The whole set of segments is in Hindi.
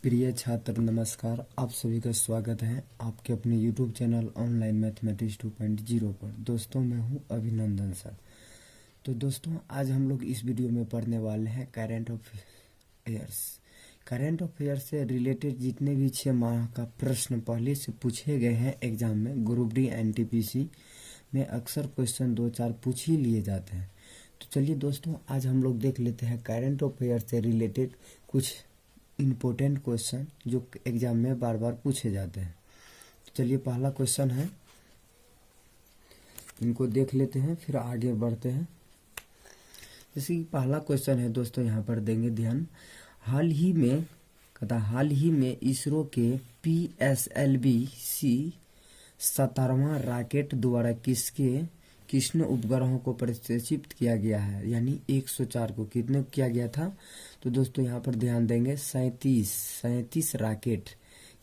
प्रिय छात्र नमस्कार। आप सभी का स्वागत है आपके अपने YouTube चैनल ऑनलाइन मैथमेटिक्स 2.0 पर। दोस्तों मैं हूं अभिनंदन सर। तो दोस्तों आज हम लोग इस वीडियो में पढ़ने वाले हैं करंट अफेयर्स। करंट अफेयर से रिलेटेड जितने भी 6 माह का प्रश्न पहले से पूछे गए हैं एग्जाम में, ग्रुप डी एनटीपीसी में अक्सर क्वेश्चन 2-4 पूछ ही लिए जाते हैं। तो चलिए दोस्तों आज हम लोग देख लेते हैं करंट अफेयर से रिलेटेड कुछ इम्पोर्टेंट क्वेश्चन जो एग्जाम में बार बार पूछे जाते हैं। तो चलिए पहला क्वेश्चन है, इनको देख लेते हैं फिर आगे बढ़ते हैं। जैसे कि पहला क्वेश्चन है दोस्तों, यहाँ पर देंगे ध्यान। हाल ही में इसरो के PSLV-C 17वां रॉकेट द्वारा किसने उपग्रहों को प्रक्षेपित किया गया है, यानी 104 को कितने किया गया था। तो दोस्तों यहाँ पर ध्यान देंगे 37 रॉकेट,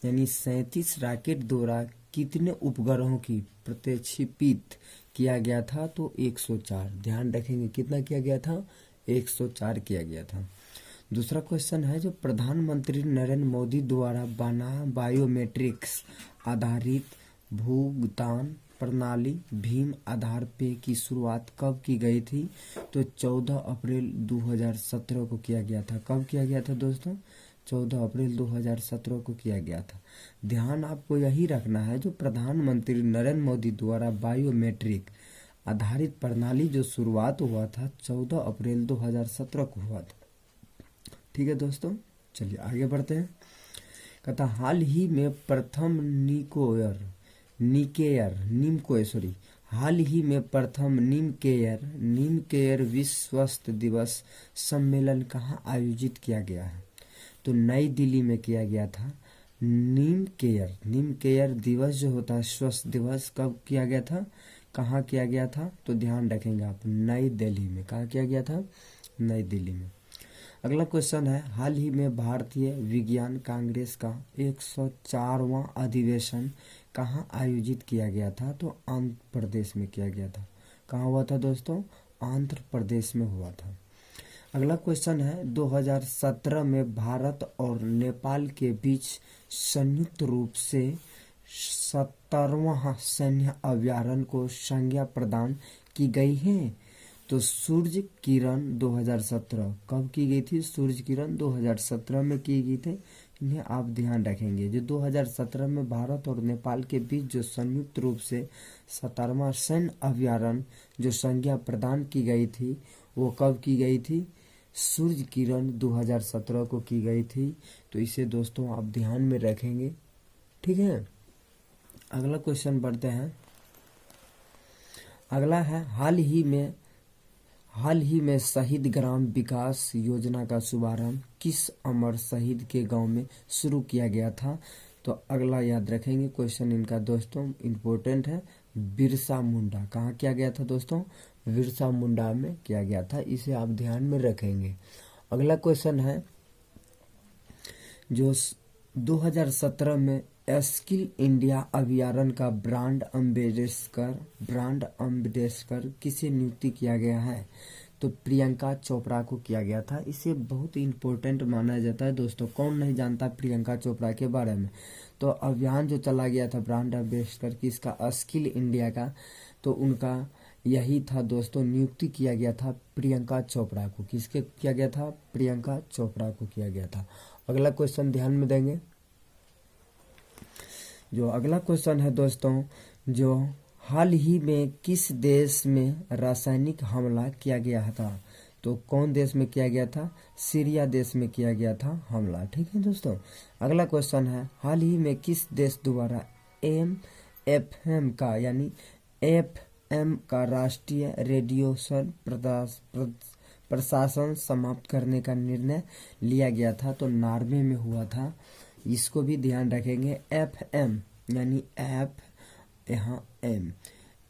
यानी 37 रॉकेट द्वारा कितने उपग्रहों की प्रक्षेपित किया गया था। तो 104 ध्यान रखेंगे, कितना किया गया था, 104 किया गया था। दूसरा क्वेश्चन है, जो प्रधानमंत्री नरेंद्र मोदी द्वारा बना बायोमेट्रिक्स आधारित भुगतान प्रणाली भीम आधार पे की शुरुआत कब की गई थी। तो 14 अप्रैल 2017 को किया गया था। कब किया गया था दोस्तों, 14 अप्रैल 2017 को किया गया था। ध्यान आपको यही रखना है, जो प्रधानमंत्री नरेंद्र मोदी द्वारा बायोमेट्रिक आधारित प्रणाली जो शुरुआत हुआ था 14 अप्रैल 2017 को हुआ था। ठीक है दोस्तों, चलिए आगे बढ़ते हैं। कहता हाल ही में प्रथम निमकेयर विश्व स्वास्थ्य दिवस सम्मेलन कहाँ आयोजित किया गया है। तो नई दिल्ली में किया गया था। निमकेयर दिवस जो होता है स्वास्थ्य दिवस, कब किया गया था, कहाँ किया गया था। तो ध्यान रखेंगे आप, नई दिल्ली में। कहाँ किया गया था, नई दिल्ली में। अगला क्वेश्चन है, हाल ही में भारतीय विज्ञान कांग्रेस का 104वां अधिवेशन कहाँ आयोजित किया गया था। तो आंध्र प्रदेश में किया गया था। कहाँ हुआ था दोस्तों, आंध्र प्रदेश में हुआ था। अगला क्वेश्चन है, 2017 में भारत और नेपाल के बीच संयुक्त रूप से 17वां सैन्य अभ्यारण्य को संज्ञा प्रदान की गई है। तो सूर्य किरण 2017 कब की गई थी, सूर्य किरण 2017 में की गई थी। इन्हें आप ध्यान रखेंगे, जो 2017 में भारत और नेपाल के बीच जो संयुक्त रूप से 17वां सैन्य अभ्यारण्य जो संज्ञा प्रदान की गई थी, वो कब की गई थी, सूर्य किरण 2017 को की गई थी। तो इसे दोस्तों आप ध्यान में रखेंगे। ठीक है, अगला क्वेश्चन बढ़ते हैं। अगला है, हाल ही में शहीद ग्राम विकास योजना का शुभारंभ किस अमर शहीद के गांव में शुरू किया गया था। तो अगला याद रखेंगे क्वेश्चन इनका दोस्तों इम्पोर्टेंट है, बिरसा मुंडा। कहाँ किया गया था दोस्तों, बिरसा मुंडा में किया गया था। इसे आप ध्यान में रखेंगे। अगला क्वेश्चन है, जो 2017 में स्किल इंडिया अभियान का ब्रांड अम्बेसडर किसे नियुक्ति किया गया है। तो प्रियंका चोपड़ा को किया गया था। इसे बहुत इम्पोर्टेंट माना जाता है दोस्तों। कौन नहीं जानता प्रियंका चोपड़ा के बारे में। तो अभियान जो चला गया था ब्रांड अम्बेसडर किसका, स्किल इंडिया का, तो उनका यही था दोस्तों, नियुक्ति किया गया था प्रियंका चोपड़ा को। किसके किया गया था, प्रियंका चोपड़ा को किया गया था। अगला क्वेश्चन ध्यान में देंगे। जो अगला क्वेश्चन है दोस्तों, जो हाल ही में किस देश में रासायनिक हमला किया गया था। तो कौन देश में किया गया था, सीरिया देश में किया गया था हमला। ठीक है दोस्तों, अगला क्वेश्चन है, हाल ही में किस देश द्वारा FM का यानी FM का राष्ट्रीय रेडिएशन प्रशासन समाप्त करने का निर्णय लिया गया था। तो नॉर्वे में हुआ था। इसको भी ध्यान रखेंगे, FM यानी एफ यहाँ M।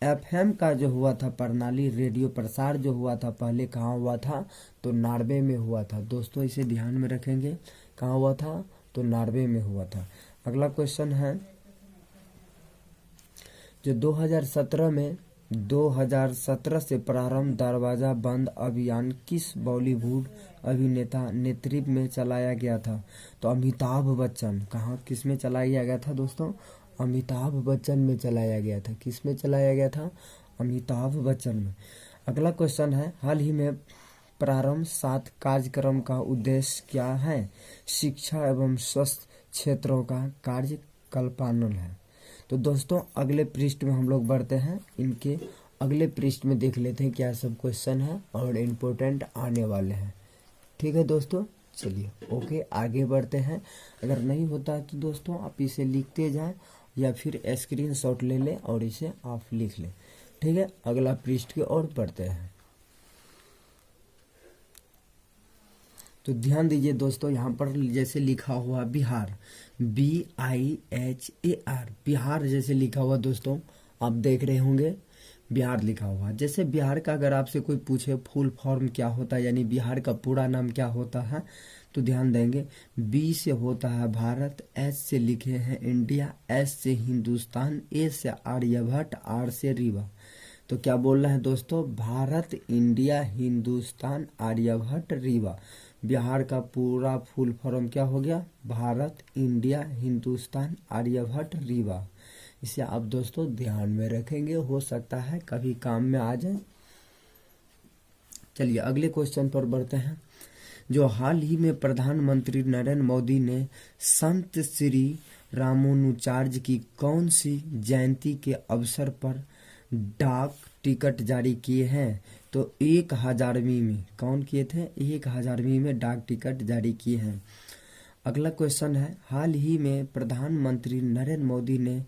FM का जो हुआ था प्रणाली रेडियो प्रसार जो हुआ था पहले कहाँ हुआ था, तो नॉर्वे में हुआ था दोस्तों। इसे ध्यान में रखेंगे, कहाँ हुआ था, तो नॉर्वे में हुआ था। अगला क्वेश्चन है, जो 2017 में 2017 से प्रारंभ दरवाजा बंद अभियान किस बॉलीवुड अभिनेता नेतृत्व में चलाया गया था? तो अमिताभ बच्चन। कहाँ किस में चलाया गया था दोस्तों? अमिताभ बच्चन में चलाया गया था। किस में चलाया गया था? अमिताभ बच्चन में। अगला क्वेश्चन है, हाल ही में प्रारंभ 7 कार्यक्रम का उद्देश्य क्या है? शिक्षा एवं स्वास्थ्य क्षेत्रों का कार्य कल्पनाल है। तो दोस्तों अगले पृष्ठ में हम लोग बढ़ते हैं, इनके अगले पृष्ठ में देख लेते हैं क्या सब क्वेश्चन है और इम्पोर्टेंट आने वाले हैं। ठीक है दोस्तों, चलिए ओके आगे बढ़ते हैं। अगर नहीं होता तो दोस्तों आप इसे लिखते जाएं या फिर स्क्रीनशॉट ले लें और इसे आप लिख लें। ठीक है, अगला पृष्ठ की ओर बढ़ते हैं। तो ध्यान दीजिए दोस्तों, यहाँ पर जैसे लिखा हुआ बिहार, BIHAR, बिहार जैसे लिखा हुआ दोस्तों आप देख रहे होंगे, बिहार लिखा हुआ। जैसे बिहार का अगर आपसे कोई पूछे फुल फॉर्म क्या होता है, यानी बिहार का पूरा नाम क्या होता है, तो ध्यान देंगे B से होता है भारत, S से लिखे हैं इंडिया, S से हिंदुस्तान, A से आर्यभट्ट, R से रीवा। तो क्या बोल रहे हैं दोस्तों? भारत, इंडिया, हिंदुस्तान, आर्यभट्ट, रीवा। बिहार का पूरा फुल फॉर्म क्या हो गया? भारत, इंडिया, हिंदुस्तान, आर्यभट्ट, रीवा। इसे आप दोस्तों ध्यान में रखेंगे, हो सकता है कभी काम में आ जाए। चलिए अगले क्वेश्चन पर बढ़ते हैं। जो हाल ही में प्रधानमंत्री नरेंद्र मोदी ने संत श्री रामानुजाचार्य की कौन सी जयंती के अवसर पर डाक टिकट जारी किए हैं? तो 1000वीं में कौन किए थे? 1000वीं में डाक टिकट जारी किए हैं। अगला क्वेश्चन है, हाल ही में प्रधानमंत्री नरेंद्र मोदी ने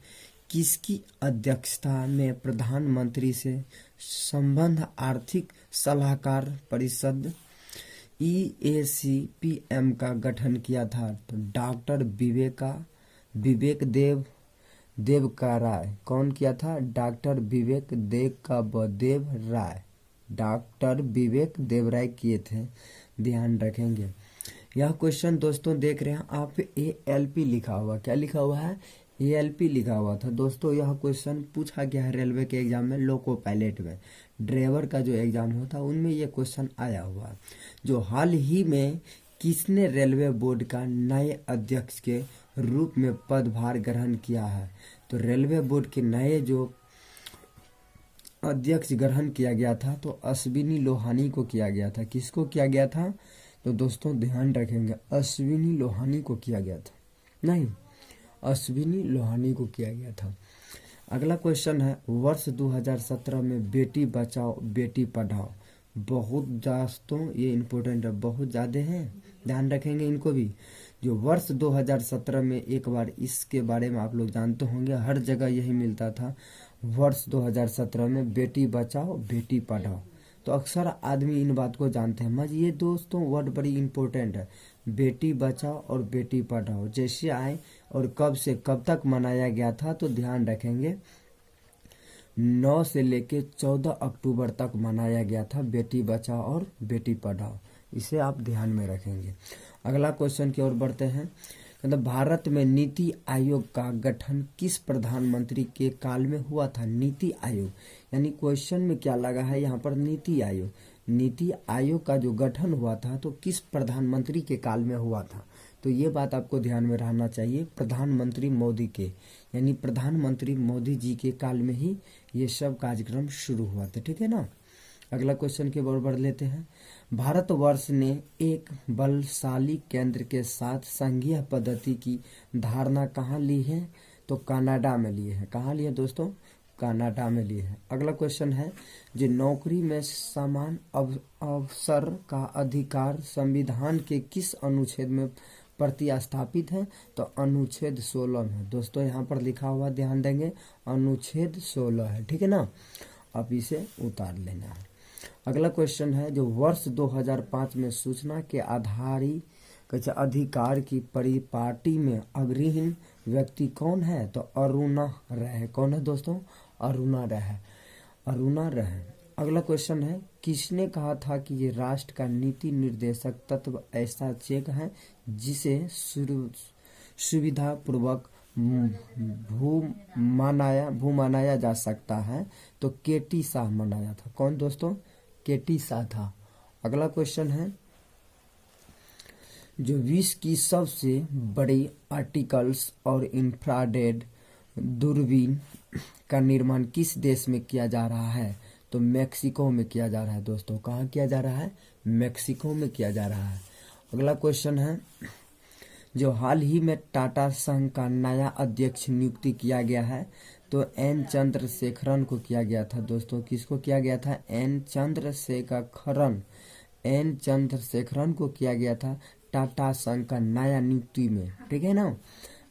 किसकी अध्यक्षता में प्रधानमंत्री से संबंध आर्थिक सलाहकार परिषद EACPM का गठन किया था? तो डॉक्टर विवेक देव का राय। कौन किया था? डॉक्टर विवेक देव राय। डॉक्टर विवेक देव राय किए थे, ध्यान रखेंगे। यह क्वेश्चन दोस्तों देख रहे हैं आप, ALP लिखा हुआ, क्या लिखा हुआ है? ALP लिखा हुआ था दोस्तों। यह क्वेश्चन पूछा गया है रेलवे के एग्जाम में, लोको पायलट में, ड्राइवर का जो एग्जाम होता है उनमें यह क्वेश्चन आया हुआ है। जो हाल ही में किसने रेलवे बोर्ड का नए अध्यक्ष के रूप में पदभार ग्रहण किया है? तो रेलवे बोर्ड के नए जो अध्यक्ष ग्रहण किया गया था तो अश्विनी लोहानी को किया गया था। किसको किया गया था? तो दोस्तों ध्यान रखेंगे, अश्विनी लोहानी को किया गया था, नहीं अश्विनी लोहानी को किया गया था। अगला क्वेश्चन है, वर्ष 2017 में बेटी बचाओ बेटी पढ़ाओ, बहुत दोस्तों ये इम्पोर्टेंट है, बहुत ज़्यादा हैं, ध्यान रखेंगे इनको भी। जो वर्ष 2017 में, एक बार इसके बारे में आप लोग जानते होंगे, हर जगह यही मिलता था, वर्ष 2017 में बेटी बचाओ बेटी पढ़ाओ। तो अक्सर आदमी इन बात को जानते हैं, मगर ये दोस्तों वर्ड बड़ी इम्पोर्टेंट है, बेटी बचाओ और बेटी पढ़ाओ। जैसे आए और कब से कब तक मनाया गया था, तो ध्यान रखेंगे 9 से लेके 14 अक्टूबर तक मनाया गया था बेटी बचाओ और बेटी पढ़ाओ, इसे आप ध्यान में रखेंगे। अगला क्वेश्चन की ओर बढ़ते हैं। मतलब भारत में नीति आयोग का गठन किस प्रधानमंत्री के काल में हुआ था? नीति आयोग, यानी क्वेश्चन में क्या लगा है यहाँ पर? नीति आयोग। नीति आयोग का जो गठन हुआ था तो किस प्रधानमंत्री के काल में हुआ था? तो ये बात आपको ध्यान में रहना चाहिए, प्रधानमंत्री मोदी के, यानी प्रधानमंत्री मोदी जी के काल में ही ये सब कार्यक्रम शुरू हुआ था। ठीक है ना। अगला क्वेश्चन के ओर बढ़ लेते हैं। भारतवर्ष ने एक बलशाली केंद्र के साथ संघीय पद्धति की धारणा कहाँ ली है? तो कनाडा में लिए है। कहाँ लिए दोस्तों? कनाडा में लिए है। अगला क्वेश्चन है, जो नौकरी में समान अवसर का अधिकार संविधान के किस अनुच्छेद में प्रतिस्थापित है? तो अनुच्छेद 16 में। दोस्तों यहाँ पर लिखा हुआ ध्यान देंगे, अनुच्छेद 16 है, ठीक है ना। अब इसे उतार लेना है। अगला क्वेश्चन है, जो वर्ष 2005 में सूचना के अधिकार की परिपाटी में अग्रणी व्यक्ति कौन है? तो अरुणा राय। कौन है दोस्तों? अरुणा राय। अरुणा राय। अगला क्वेश्चन है, किसने कहा था कि ये राष्ट्र का नीति निर्देशक तत्व ऐसा चेक है जिसे सुविधा पूर्वक भू मनाया जा सकता है, तो केटी शाह मनाया था। कौन दोस्तों? केटी शाह था। अगला क्वेश्चन है, जो विश्व की सबसे बड़ी आर्टिकल्स और इंफ्रारेड दूरबीन का निर्माण किस देश में किया जा रहा है? तो मैक्सिको में किया जा रहा है दोस्तों। कहाँ किया जा रहा है? मैक्सिको में किया जा रहा है। अगला क्वेश्चन है, जो हाल ही में टाटा संघ का नया अध्यक्ष नियुक्ति किया गया है, तो एन चंद्रशेखरन को किया गया था दोस्तों। किसको किया गया था? एन चंद्रशेखरन को किया गया था टाटा संघ का नया नियुक्ति में। ठीक है ना।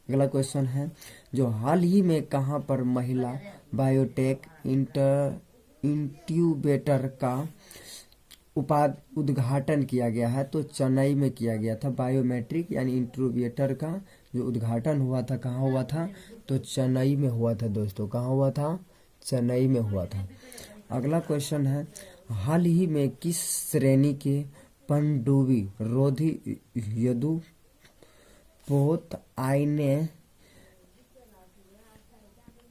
अगला क्वेश्चन है, जो हाल ही में कहाँ पर महिला बायोटेक इंक्यूबेटर का उद्घाटन किया गया है? तो चेन्नई में किया गया था। बायोमेट्रिक यानी इंक्यूबेटर का जो उद्घाटन हुआ था, कहाँ हुआ था? तो चेन्नई में हुआ था दोस्तों। कहाँ हुआ था? चेन्नई में हुआ था। अगला क्वेश्चन है, हाल ही में किस श्रेणी के पनडुब्बी रोधी युद्धपोत आईने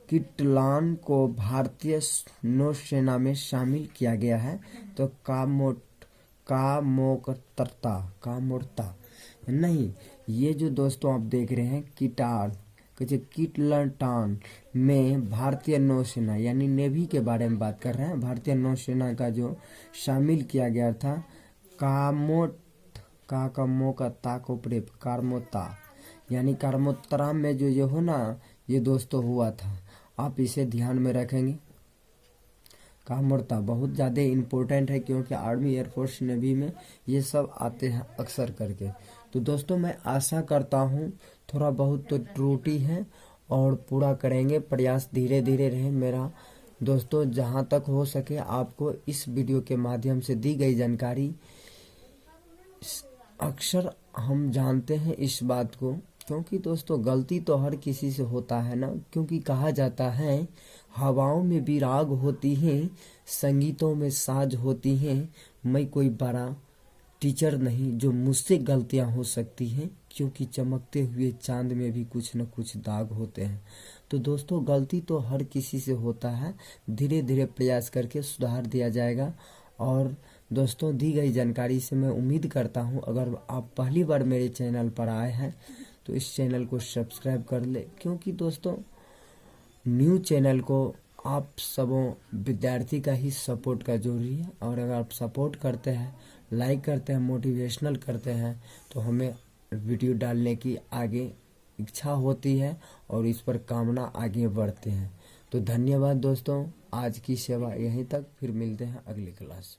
किटलान को भारतीय नौसेना में शामिल किया गया है? तो कामोर्ता नहीं, ये जो दोस्तों आप देख रहे हैं किटलटान में भारतीय नौसेना यानी नेवी के बारे में बात कर रहे हैं। भारतीय नौसेना का जो शामिल किया गया था कार्मोता यानी कार्मोत्तरा में जो ये हो ना, ये दोस्तों हुआ था। आप इसे ध्यान में रखेंगे। कामोर्ता बहुत ज़्यादा इम्पोर्टेंट है, क्योंकि आर्मी, एयरफोर्स, नेवी में ये सब आते हैं अक्सर करके। तो दोस्तों मैं आशा करता हूँ थोड़ा बहुत तो त्रुटि है और पूरा करेंगे, प्रयास धीरे धीरे रहे मेरा। दोस्तों जहाँ तक हो सके आपको इस वीडियो के माध्यम से दी गई जानकारी, अक्सर हम जानते हैं इस बात को, क्योंकि दोस्तों गलती तो हर किसी से होता है ना। क्योंकि कहा जाता है हवाओं में विराग होती हैं, संगीतों में साज होती हैं, मैं कोई बड़ा टीचर नहीं जो मुझसे गलतियां हो सकती हैं, क्योंकि चमकते हुए चांद में भी कुछ न कुछ दाग होते हैं। तो दोस्तों गलती तो हर किसी से होता है, धीरे धीरे प्रयास करके सुधार दिया जाएगा। और दोस्तों दी गई जानकारी से मैं उम्मीद करता हूं, अगर आप पहली बार मेरे चैनल पर आए हैं तो इस चैनल को सब्सक्राइब कर ले, क्योंकि दोस्तों न्यू चैनल को आप सबों विद्यार्थी का ही सपोर्ट का जरूरी है। और अगर आप सपोर्ट करते हैं, लाइक करते हैं, मोटिवेशनल करते हैं, तो हमें वीडियो डालने की आगे इच्छा होती है और इस पर कामना आगे बढ़ते हैं। तो धन्यवाद दोस्तों, आज की सेवा यहीं तक, फिर मिलते हैं अगली क्लास।